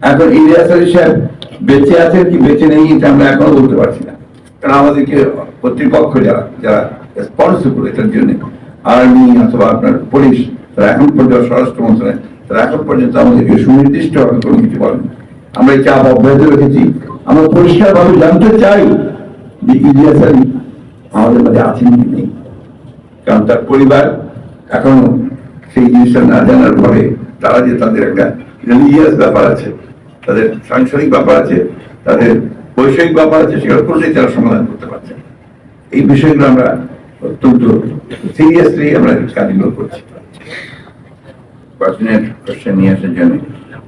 এখন ইলিয়াস আলী সাহেব বেঁচে আছেন কি বেঁচে নেই এটা আমরা এখনো বলতে পারছি না, কারণ আমাদেরকে কর্তৃপক্ষ যারা যারা রেসপন্সিবল এটার জন্য, আর্মি অথবা আপনার পুলিশ, তারা এখন পর্যন্ত স্বরাষ্ট্র মন্ত্রণালয়, তারা এখন পর্যন্ত আমাদেরকে সুনির্দিষ্ট ভাবে কোনো কিছু বলেন। আমরা এই চাপ অব্যাহত রেখেছি। আমরা পরিষ্কার ভাবে জানতে চাই যে ইলিয়াস আলী আমাদের মধ্যে আছেন কি নেই, কারণ তার পরিবার এখনো সেই জিনিসটা না জানার পরে তারা যে তাদের একটা রিলিজিয়াস ব্যাপার আছে, তাদের সাংসারিক ব্যাপার আছে, তাদের বৈষয়িক ব্যাপার আছে, সেগুলো কোনটাই তারা সমাধান করতে পারছে। এই বিষয়গুলো আমরা অত্যন্ত সিরিয়াসলি আমরা কাজগুলো করছি। কোশ্চেন নিয়ে আসার জন্য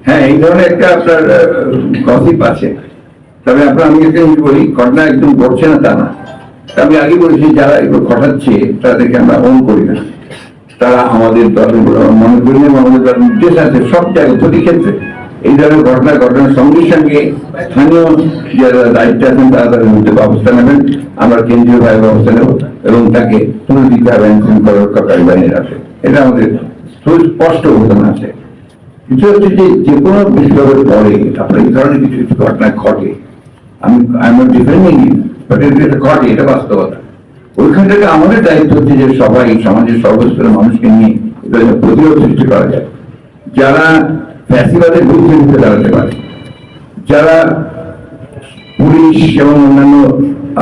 হ্যাঁ, এই ধরনের একটা আপনার গসিপ আছে। তবে আপনার আমি একটা জিনিস বলি, ঘটনা একদম ঘটছে না তা না। আমি আগে বলেছি যারা এগুলো ঘটাচ্ছে তাদেরকে আমরা ওন করি না, তারা আমাদের দলের মনে করি না, আমাদের দলের নির্দেশ আছে সব জায়গায় প্রতি ক্ষেত্রে এই ধরনের ঘটনার সঙ্গে সঙ্গে স্থানীয় যারা দায়িত্বে আছেন তারা তাদের মধ্যে ব্যবস্থা নেবেন। আমরা কেন্দ্রীয় ভাবে ব্যবস্থা নেব এবং তাকে পুনর্দিতে আইন শৃঙ্খলা রক্ষাকারী বাহিনীর আছে, এটা আমাদের স্পষ্ট ঘটনা আছে। কিছু হচ্ছে যে কোনো বিপ্লবের পরে আপনার এই ধরনের কিছু কিছু ঘটনা ঘটে, আমি ডিফেন্ডিং বাট এটা ঘটে, এটা বাস্তবতা। ওইখান থেকে আমাদের দায়িত্ব হচ্ছে যে সবাই সমাজের সর্বস্তরের মানুষকে নিয়ে প্রতিরোধ সৃষ্টি করা যায়। যারা ফ্যাসিবাদের বিরুদ্ধে রুখে দাঁড়াতে পারে, যারা পুলিশ এবং অন্যান্য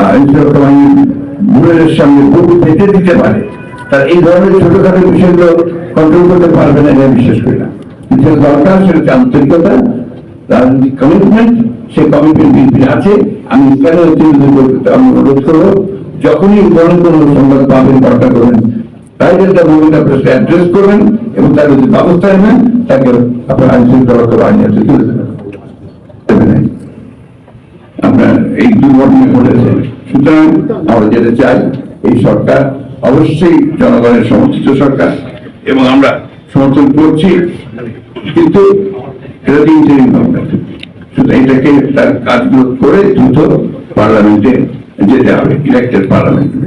আইনশৃঙ্খলা বাহিনীর বুড়ের সামনে বুক পেতে দিতে পারে, তার এই ধরনের ছোটখাটো বিষয়গুলো কন্ট্রোল করতে পারবে না, এটা বিশ্বাস করি না। কিন্তু দরকার সেটা হচ্ছে আন্তরিকতা, রাজনৈতিক কমিটমেন্ট। সেই কমিটমেন্ট বিএনপির আছে। আমি স্থানীয় আমি অনুরোধ করবো, যখনই এই ধরনের কোনো সংবাদ পাবেন ঘটনা করবেন, তাই একটা মোমেন্ট আপনার অ্যাড্রেস করবেন এবং তার যদি ব্যবস্থা নেবেন, তাকে আপনার আইন শৃঙ্খলা রক্ষা বাহিনী আছে তুলে দেবেন। আপনার এই দুর্ঘটনা ঘটেছে, সুতরাং আমরা যেতে চাই এই সরকার অবশ্যই জনগণের সমর্থিত সরকার এবং আমরা সমর্থন করছি, কিন্তু এটা ইন্টারিম গভর্নমেন্ট, সুতরাং এটাকে তার কাজগুলো করে দ্রুত পার্লামেন্টে যেতে হবে, ইলেক্টেড পার্লামেন্টে।